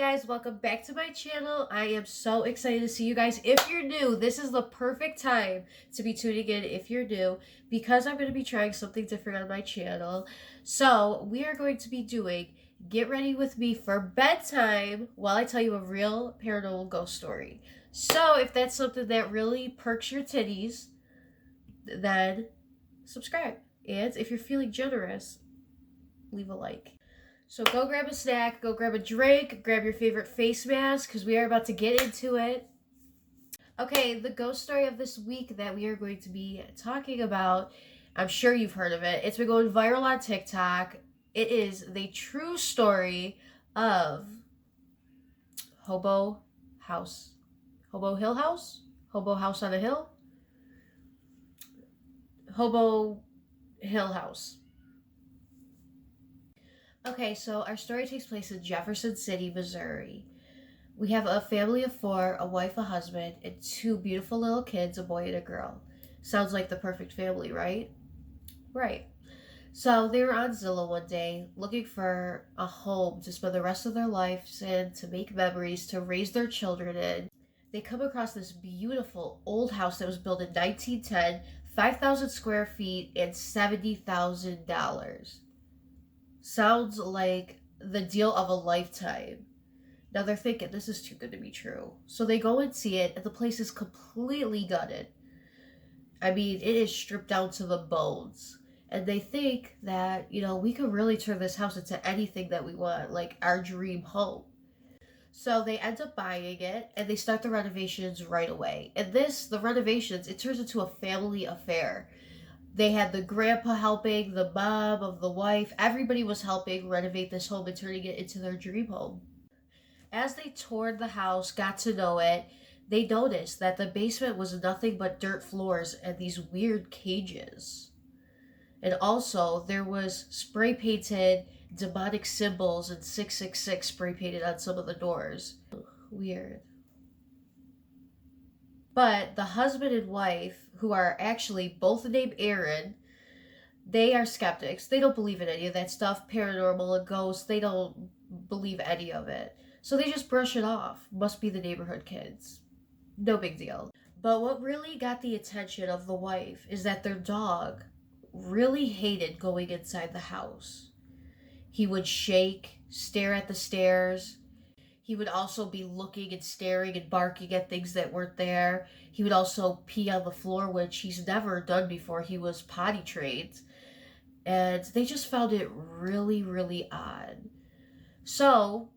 guys, welcome back to my channel. I am so excited to see you guys. If you're new, this is the perfect time to be tuning in if you're new, because I'm going to be trying something different on my channel. So we are going to be doing Get Ready With Me for Bedtime while I tell you a real paranormal ghost story. So if that's something that really perks your titties, then subscribe. And if you're feeling generous, leave a like. So go grab a snack, go grab a drink, grab your favorite face mask, because we are about to get into it. Okay, the ghost story of this week that we are going to be talking about, I'm sure you've heard of it. It's been going viral on TikTok. It is the true story of Hobo House. Hobo Hill House? Hobo House on a Hill? Hobo Hill House. Okay, so our story takes place in Jefferson City, Missouri. We have a family of 4, a wife, a husband, and 2 beautiful little kids, a boy and a girl. Sounds like the perfect family, right? Right. So they were on Zillow one day looking for a home to spend the rest of their lives in, to make memories, to raise their children in. They come across this beautiful old house that was built in 1910, 5,000 square feet, and $70,000. Sounds like the deal of a lifetime. Now they're thinking, this is too good to be true. So they go and see it, and the place is completely gutted. I mean, it is stripped down to the bones. And they think that, we could really turn this house into anything that we want, like our dream home. So they end up buying it, and they start the renovations right away. And the renovations, it turns into a family affair. They had the grandpa helping, the mom of the wife. Everybody was helping renovate this home and turning it into their dream home. As they toured the house, got to know it, they noticed that the basement was nothing but dirt floors and these weird cages. And also, there was spray painted demonic symbols and 666 spray painted on some of the doors. Weird. But the husband and wife, who are actually both named Aaron, they are skeptics. They don't believe in any of that stuff, paranormal and ghosts. They don't believe any of it. So they just brush it off. Must be the neighborhood kids. No big deal. But what really got the attention of the wife is that their dog really hated going inside the house. He would shake, stare at the stairs. He would also be looking and staring and barking at things that weren't there. He would also pee on the floor, which he's never done before. He was potty trained. And they just found it really, really odd. So,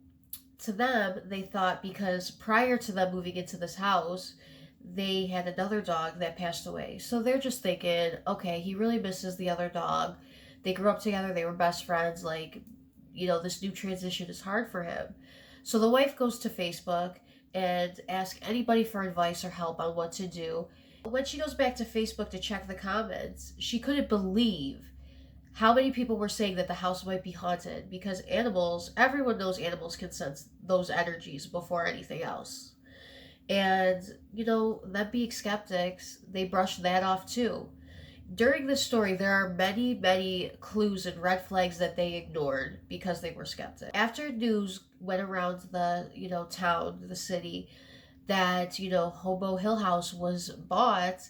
to them, they thought, because prior to them moving into this house, they had another dog that passed away. So they're just thinking, okay, he really misses the other dog. They grew up together. They were best friends. This new transition is hard for him. So the wife goes to Facebook and asks anybody for advice or help on what to do. When she goes back to Facebook to check the comments, she couldn't believe how many people were saying that the house might be haunted, because everyone knows animals can sense those energies before anything else. And, them being skeptics, they brushed that off too. During this story, there are many, many clues and red flags that they ignored because they were skeptics. After news went around the, town, the city, that, Hobo Hill House was bought,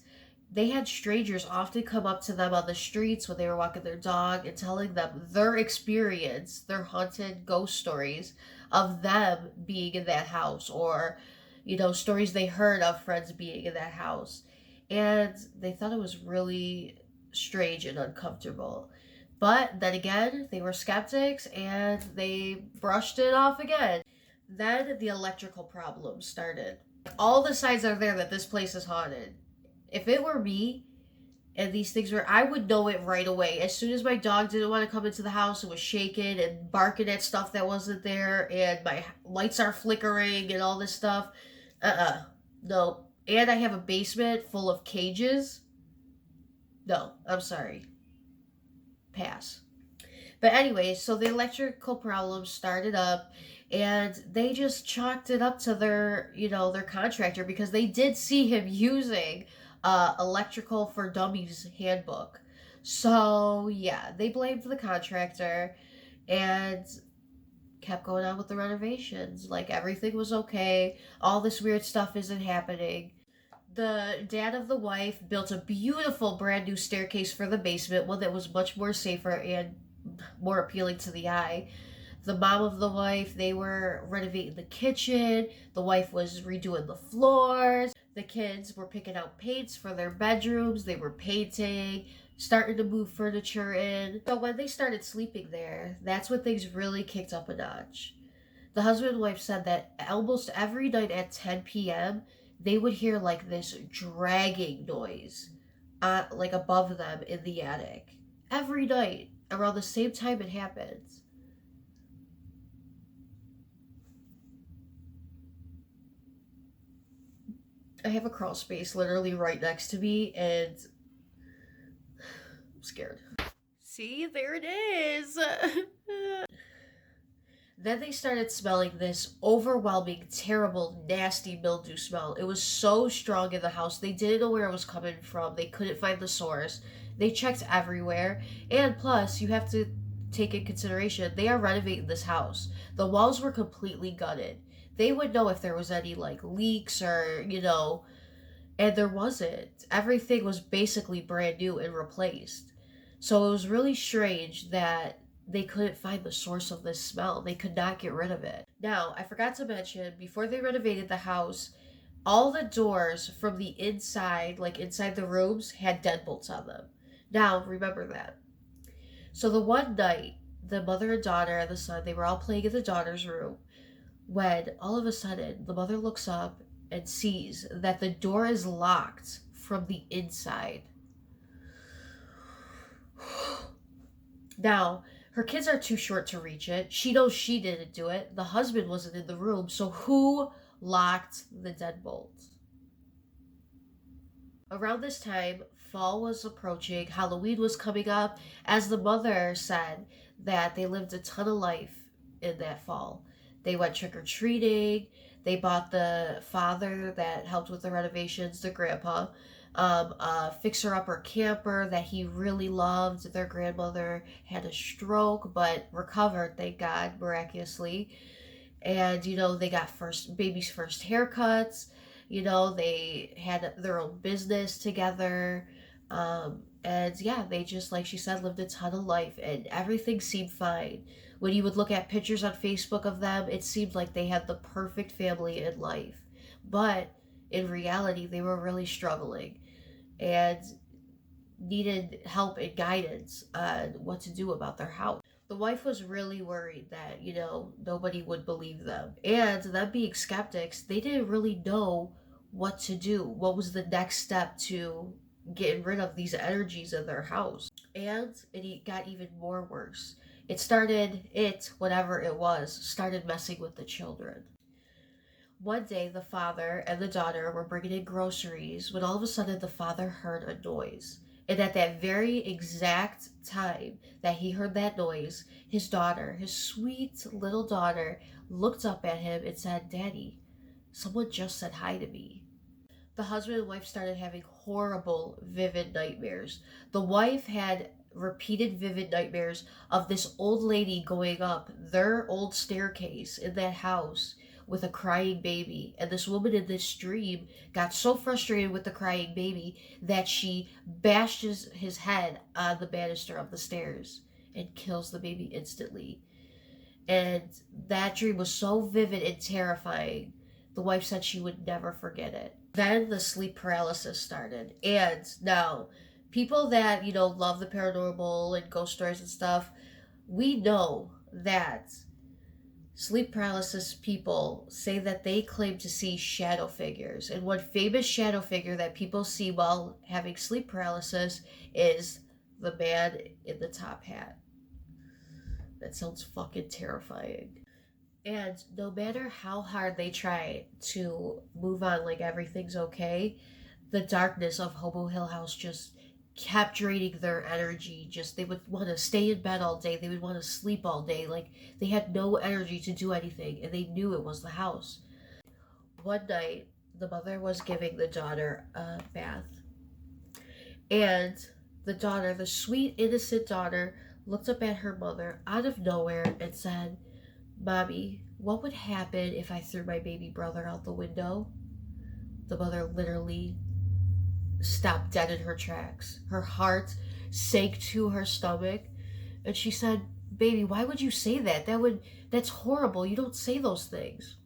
they had strangers often come up to them on the streets when they were walking their dog and telling them their experience, their haunted ghost stories of them being in that house, or, stories they heard of friends being in that house. And they thought it was really strange and uncomfortable. But then again, they were skeptics and they brushed it off again. Then the electrical problems started. All the signs are there that this place is haunted. If it were me and these things were, I would know it right away. As soon as my dog didn't want to come into the house and was shaking and barking at stuff that wasn't there, and my lights are flickering and all this stuff, no. And I have a basement full of cages. No, I'm sorry. Pass. But anyway, so the electrical problems started up, and they just chalked it up to their contractor, because they did see him using Electrical for Dummies handbook. So yeah, they blamed the contractor, and kept going on with the renovations. Like, everything was okay. All this weird stuff isn't happening. The dad of the wife built a beautiful brand new staircase for the basement, one that was much more safer and more appealing to the eye. The mom of the wife, they were renovating the kitchen. The wife was redoing the floors. The kids were picking out paints for their bedrooms. They were painting, starting to move furniture in. So when they started sleeping there, that's when things really kicked up a notch. The husband and wife said that almost every night at 10 p.m., they would hear like this dragging noise, like above them in the attic. Every night, around the same time it happens. I have a crawl space literally right next to me, and I'm scared. See, there it is. Then they started smelling this overwhelming, terrible, nasty mildew smell. It was so strong in the house. They didn't know where it was coming from. They couldn't find the source. They checked everywhere. And plus, you have to take in consideration, they are renovating this house. The walls were completely gutted. They would know if there was any, like, leaks or, and there wasn't. Everything was basically brand new and replaced. So it was really strange that they couldn't find the source of this smell. They could not get rid of it. Now, I forgot to mention, before they renovated the house, all the doors from the inside, like inside the rooms, had deadbolts on them. Now, remember that. So the one night, the mother and daughter and the son, they were all playing in the daughter's room, when all of a sudden, the mother looks up and sees that the door is locked from the inside. Now, her kids are too short to reach it. She knows she didn't do it. The husband wasn't in the room. So who locked the deadbolt? Around this time, fall was approaching. Halloween was coming up. As the mother said, that they lived a ton of life in that fall. They went trick-or-treating. They bought the father that helped with the renovations, the grandpa, a fixer-upper camper that he really loved. Their grandmother had a stroke, but recovered, thank God, miraculously. And, they got baby's first haircuts. They had their own business together. And yeah, they just, like she said, lived a ton of life, and everything seemed fine. When you would look at pictures on Facebook of them, it seemed like they had the perfect family in life. But in reality, they were really struggling and needed help and guidance on what to do about their house. The wife was really worried that, nobody would believe them. And them being skeptics, they didn't really know what to do. What was the next step to getting rid of these energies in their house? And it got even more worse. Whatever it was, started messing with the children. One day, the father and the daughter were bringing in groceries when all of a sudden the father heard a noise. And at that very exact time that he heard that noise, his daughter, his sweet little daughter, looked up at him and said, "Daddy, someone just said hi to me." The husband and wife started having horrible, vivid nightmares. The wife had repeated vivid nightmares of this old lady going up their old staircase in that house with a crying baby. And this woman in this dream got so frustrated with the crying baby that she bashes his head on the banister of the stairs and kills the baby instantly. And that dream was so vivid and terrifying, the wife said she would never forget it. Then the sleep paralysis started. And now, people that, love the paranormal and ghost stories and stuff, we know that sleep paralysis people say that they claim to see shadow figures. And one famous shadow figure that people see while having sleep paralysis is the man in the top hat. That sounds fucking terrifying. And no matter how hard they try to move on like everything's okay, the darkness of Hobo Hill House just kept draining their energy. They would want to stay in bed all day. They would want to sleep all day. Like, they had no energy to do anything, and they knew it was the house. One night, the mother was giving the daughter a bath. And the daughter, the sweet, innocent daughter, looked up at her mother out of nowhere and said, Mommy, what would happen if I threw my baby brother out the window? The mother literally stopped dead in her tracks. Her heart sank to her stomach, and she said, "Baby, why would you say that? That's horrible. You don't say those things."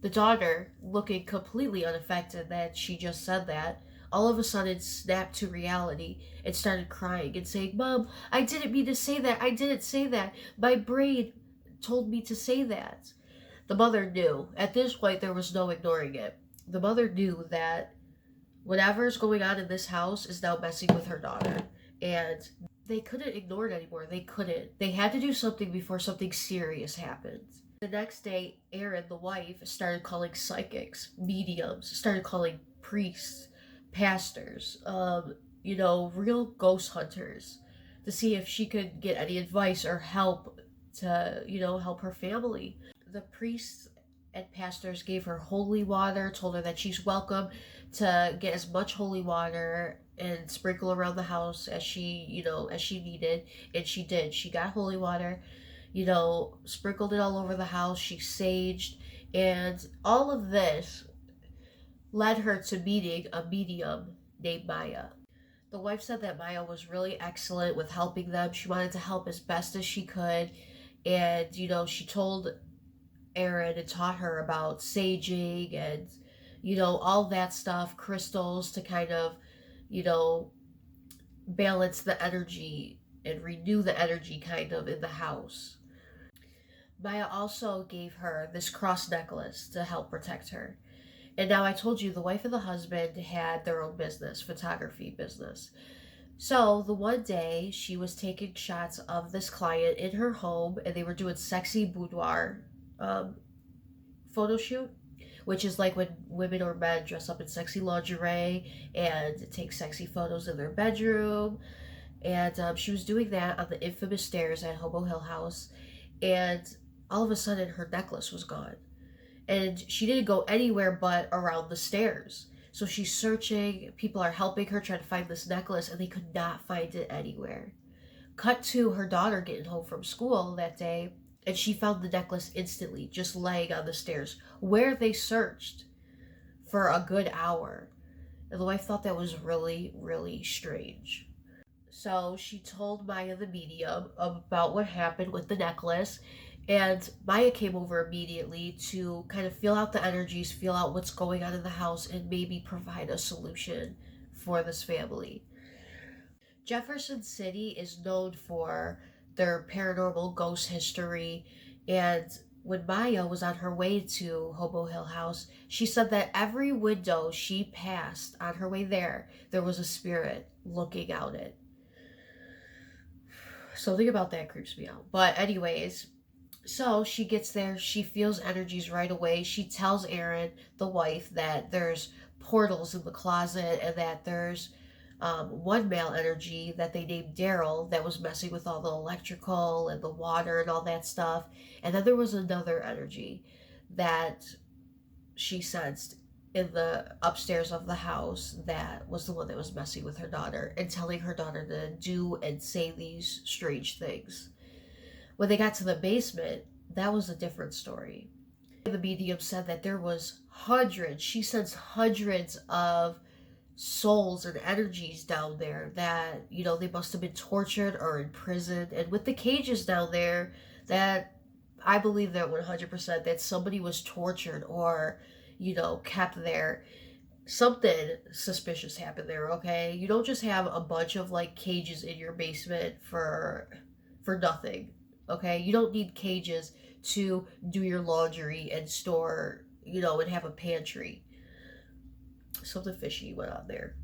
The daughter, looking completely unaffected that she just said that, all of a sudden snapped to reality and started crying and saying, "Mom, I didn't mean to say that. I didn't say that. My brain told me to say that." The mother knew. At this point, there was no ignoring it. The mother knew that whatever's going on in this house is now messing with her daughter. And they couldn't ignore it anymore. They couldn't. They had to do something before something serious happened. The next day, Erin, the wife, started calling psychics, mediums, started calling priests, pastors, real ghost hunters to see if she could get any advice or help to, help her family. The priests and pastors gave her holy water, told her that she's welcome to get as much holy water and sprinkle around the house as she needed, and she did. She got holy water, sprinkled it all over the house. She saged, and all of this led her to meeting a medium named Maya. The wife said that Maya was really excellent with helping them. She wanted to help as best as she could, and she told Erin and taught her about saging and all that stuff, crystals to kind of you know balance the energy and renew the energy kind of in the house. Maya also gave her this cross necklace to help protect her. And now I told you the wife and the husband had their own business, photography business. So the one day she was taking shots of this client in her home, and they were doing sexy boudoir um, photo shoot, which is like when women or men dress up in sexy lingerie and take sexy photos in their bedroom. And she was doing that on the infamous stairs at Hobo Hill House, and all of a sudden her necklace was gone, and she didn't go anywhere but around the stairs. So she's searching, people are helping her trying to find this necklace, and they could not find it anywhere. Cut to her daughter getting home from school that day, and she found the necklace instantly, just laying on the stairs, where they searched for a good hour. And the wife thought that was really, really strange. So she told Maya the medium about what happened with the necklace, and Maya came over immediately to kind of feel out the energies, feel out what's going on in the house, and maybe provide a solution for this family. Jefferson City is known for their paranormal ghost history, and when Maya was on her way to Hobo Hill House, she said that every window she passed on her way there was a spirit looking out it. Something about that creeps me out. But anyways, so she gets there, she feels energies right away. She tells Erin, the wife, that there's portals in the closet and that there's one male energy that they named Daryl that was messing with all the electrical and the water and all that stuff. And then there was another energy that she sensed in the upstairs of the house that was the one that was messing with her daughter and telling her daughter to do and say these strange things. When they got to the basement, that was a different story. The medium said that there was hundreds, she sensed hundreds of souls and energies down there that, they must have been tortured or imprisoned. And with the cages down there, that I believe that 100% that somebody was tortured or, kept there. Something suspicious happened there, okay? You don't just have a bunch of like cages in your basement for nothing. Okay? You don't need cages to do your laundry and store, and have a pantry. Something fishy went on there.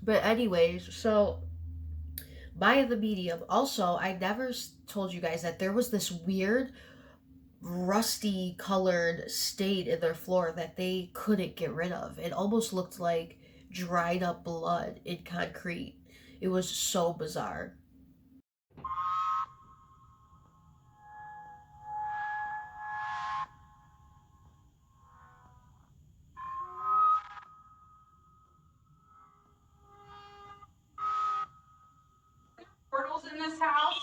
But anyways, so Maya the medium. Also, I never told you guys that there was this weird rusty colored stain in their floor that they couldn't get rid of. It almost looked like dried up blood in concrete. It was so bizarre. Portals in this house?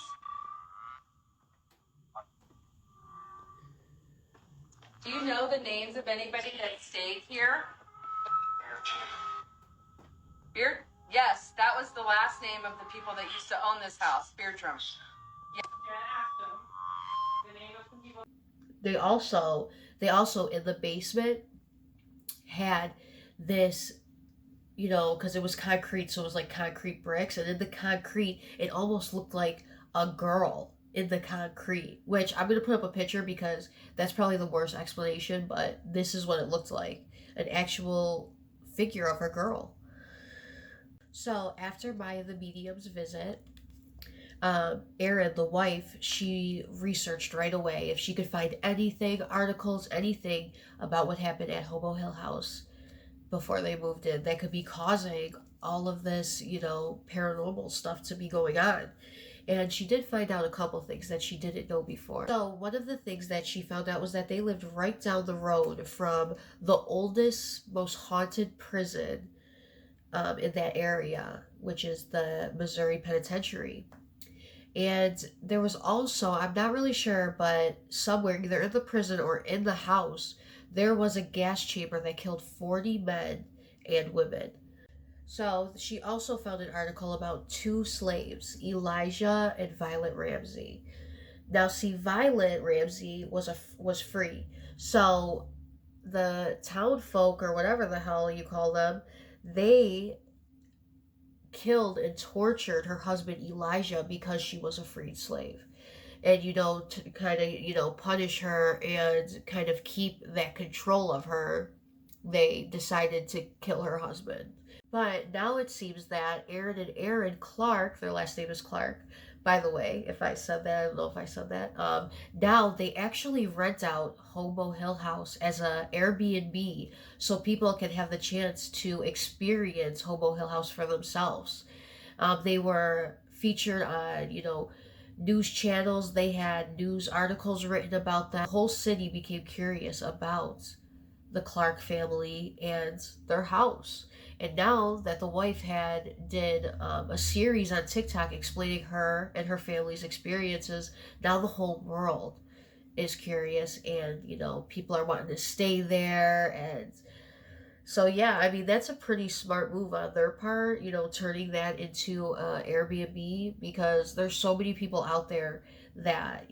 know the names of anybody that stayed here? Beard? Yes, that was the last name of the people that used to own this house, Beardrum. Yeah, ask them the name of some people. They also in the basement had this, because it was concrete, so it was like concrete bricks, and in the concrete, it almost looked like a girl in the concrete, which I'm gonna put up a picture because that's probably the worst explanation, but this is what it looked like, an actual figure of a girl. So after Maya the medium's visit, Erin, the wife, she researched right away if she could find anything, articles, anything about what happened at Hobo Hill House before they moved in that could be causing all of this, paranormal stuff to be going on. And she did find out a couple things that she didn't know before. So, one of the things that she found out was that they lived right down the road from the oldest, most haunted prison in that area, which is the Missouri Penitentiary. And there was also, I'm not really sure, but somewhere, either in the prison or in the house, there was a gas chamber that killed 40 men and women. So she also found an article about two slaves, Elijah and Violet Ramsey. Now, see, Violet Ramsey was free, so the town folk or whatever the hell you call them, they killed and tortured her husband Elijah because she was a freed slave. And, to kind of, punish her and kind of keep that control of her, they decided to kill her husband. But now it seems that Aaron and Aaron Clark, their last name is Clark, by the way, if I said that, I don't know if I said that. Now they actually rent out Hobo Hill House as a Airbnb so people can have the chance to experience Hobo Hill House for themselves. They were featured on, news channels. They had news articles written about them. The whole city became curious about the Clark family and their house. And now that the wife did a series on TikTok explaining her and her family's experiences, now the whole world is curious, and people are wanting to stay there. And so yeah, I mean, that's a pretty smart move on their part, turning that into Airbnb, because there's so many people out there that,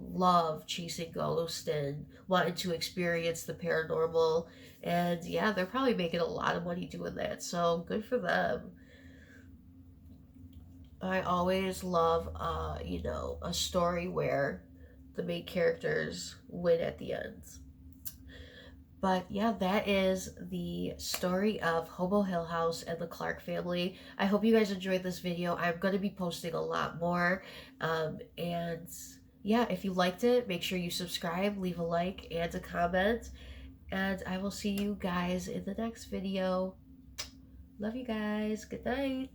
love chasing ghosts and wanting to experience the paranormal. And yeah, they're probably making a lot of money doing that. So good for them. I always love, a story where the main characters win at the end. But yeah, that is the story of Hobo Hill House and the Clark family. I hope you guys enjoyed this video. I'm going to be posting a lot more. And yeah, if you liked it, make sure you subscribe, leave a like, and a comment. And I will see you guys in the next video. Love you guys. Good night.